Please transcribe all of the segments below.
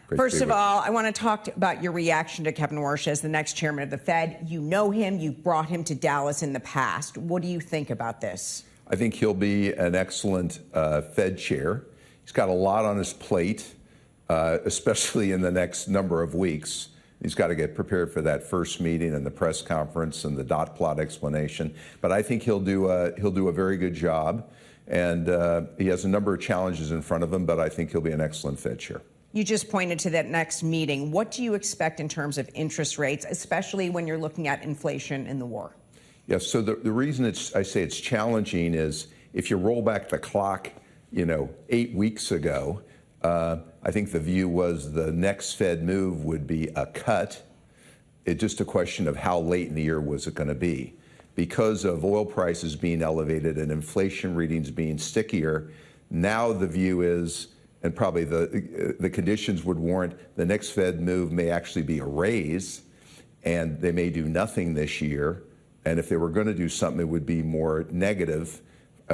First of all, I want to talk about your reaction to Kevin Warsh as the next chairman of the Fed. You know him. You've brought him to Dallas in the past. What do you think about this? I think he'll be an excellent Fed chair. He's got a lot on his plate, especially in the next number of weeks. He's got to get prepared for that first meeting and the press conference and the dot plot explanation. But I think he'll do a very good job. And he has a number of challenges in front of him, but I think he'll be an excellent Fed chair. You just pointed to that next meeting. What do you expect in terms of interest rates, especially when you're looking at inflation and the war? Yes, so the reason I say it's challenging is if you roll back the clock, 8 weeks ago, I think the view was the next Fed move would be a cut. It's just a question of how late in the year was it going to be. Because of oil prices being elevated and inflation readings being stickier, now the view is, and probably the conditions would warrant, the next Fed move may actually be a raise, and they may do nothing this year. And if they were going to do something, it would be more negative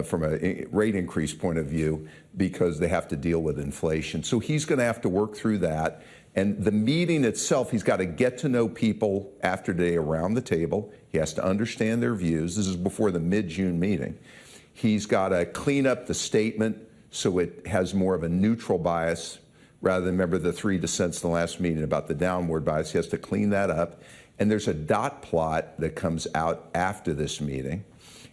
from a rate increase point of view because they have to deal with inflation. So he's going to have to work through that. And the meeting itself, he's got to get to know people after today around the table. He has to understand their views. This is before the mid-June meeting. He's got to clean up the statement so it has more of a neutral bias rather than, remember, the 3 dissents in the last meeting about the downward bias. He has to clean that up. And there's a dot plot that comes out after this meeting.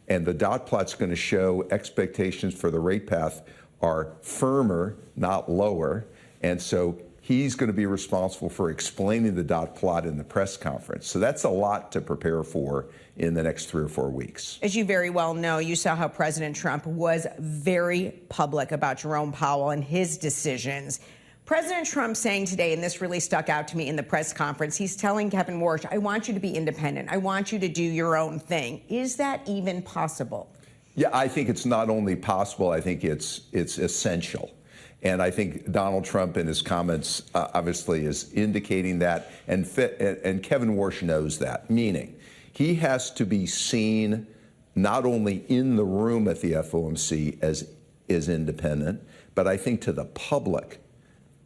And the dot plot's going to show expectations for the rate path are firmer, not lower. And so he's going to be responsible for explaining the dot plot in the press conference. So that's a lot to prepare for in the next 3 or 4 weeks. As you very well know, you saw how President Trump was very public about Jerome Powell and his decisions. President Trump saying today, and this really stuck out to me in the press conference, he's telling Kevin Warsh, I want you to be independent. I want you to do your own thing. Is that even possible? Yeah, I think it's not only possible, I think it's essential. And I think Donald Trump in his comments obviously is indicating that, and Kevin Warsh knows that, meaning he has to be seen not only in the room at the FOMC as independent, but I think to the public.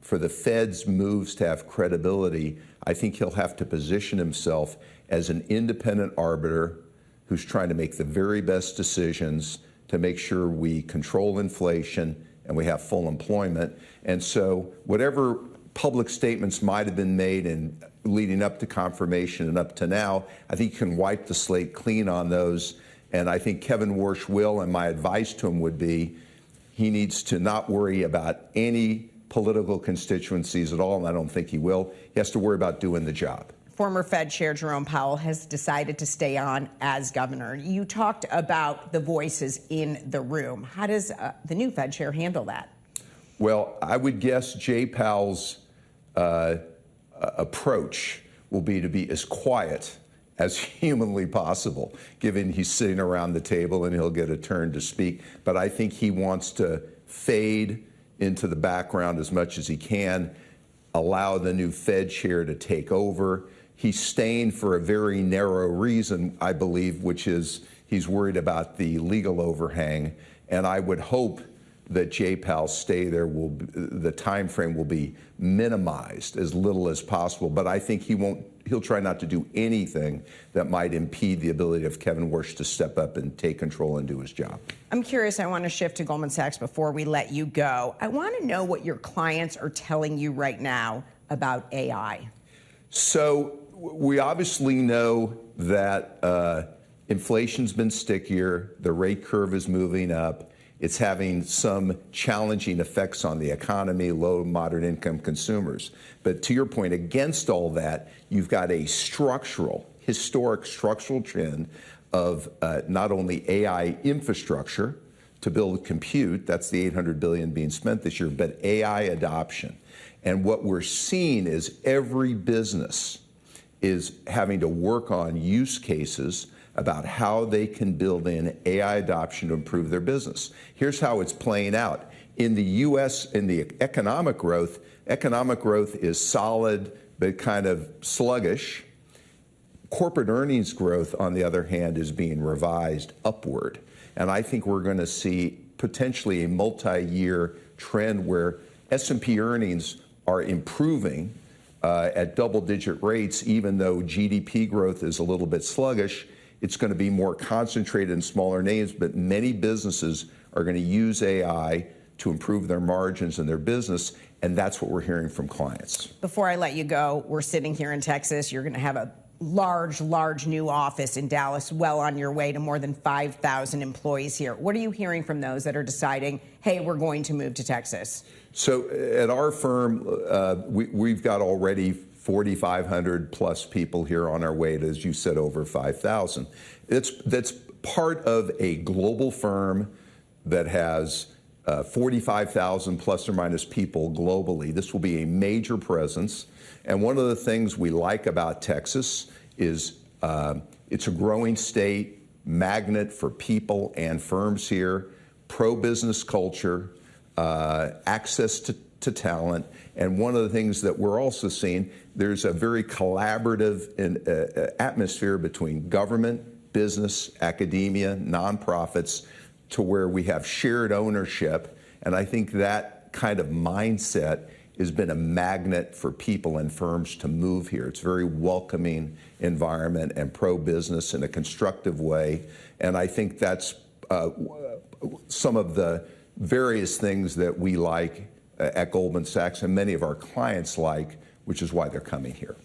For the Fed's moves to have credibility, I think he'll have to position himself as an independent arbiter who's trying to make the very best decisions to make sure we control inflation and we have full employment. And so whatever public statements might have been made in leading up to confirmation and up to now, I think you can wipe the slate clean on those. And I think Kevin Warsh will, and my advice to him would be, he needs to not worry about any political constituencies at all, and I don't think he will. He has to worry about doing the job. Former Fed Chair Jerome Powell has decided to stay on as governor. You talked about the voices in the room. How does the new Fed Chair handle that? Well, I would guess Jay Powell's approach will be to be as quiet as humanly possible, given he's sitting around the table and he'll get a turn to speak. But I think he wants to fade into the background as much as he can, allow the new Fed chair to take over. He's staying for a very narrow reason, I believe, which is he's worried about the legal overhang. And I would hope that Jay Powell's stay there the time frame will be minimized as little as possible. But I think he'll try not to do anything that might impede the ability of Kevin Warsh to step up and take control and do his job. I'm curious, I want to shift to Goldman Sachs before we let you go. I want to know what your clients are telling you right now about AI. So we obviously know that inflation's been stickier, the rate curve is moving up. It's having some challenging effects on the economy, low and moderate income consumers. But to your point, against all that, you've got a historic structural trend of not only AI infrastructure to build compute, that's the $800 billion being spent this year, but AI adoption. And what we're seeing is every business is having to work on use cases about how they can build in AI adoption to improve their business. Here's how it's playing out. In the U.S., in the economic growth is solid but kind of sluggish. Corporate earnings growth, on the other hand, is being revised upward. And I think we're going to see potentially a multi-year trend where S&P earnings are improving at double-digit rates, even though GDP growth is a little bit sluggish. It's going to be more concentrated in smaller names, but many businesses are going to use AI to improve their margins and their business, and that's what we're hearing from clients. Before I let you go, we're sitting here in Texas. You're going to have a large new office in Dallas, well on your way to more than 5,000 employees here. What are you hearing from those that are deciding, hey, we're going to move to Texas? So at our firm, we've got already 4,500 plus people here on our way to, as you said, over 5,000. That's part of a global firm that has 45,000 plus or minus people globally. This will be a major presence. And one of the things we like about Texas is it's a growing state, magnet for people and firms here, pro-business culture, access to talent. And one of the things that we're also seeing, there's a very collaborative atmosphere between government, business, academia, nonprofits, to where we have shared ownership. And I think that kind of mindset has been a magnet for people and firms to move here. It's a very welcoming environment and pro-business in a constructive way. And I think that's some of the various things that we like at Goldman Sachs and many of our clients like, which is why they're coming here.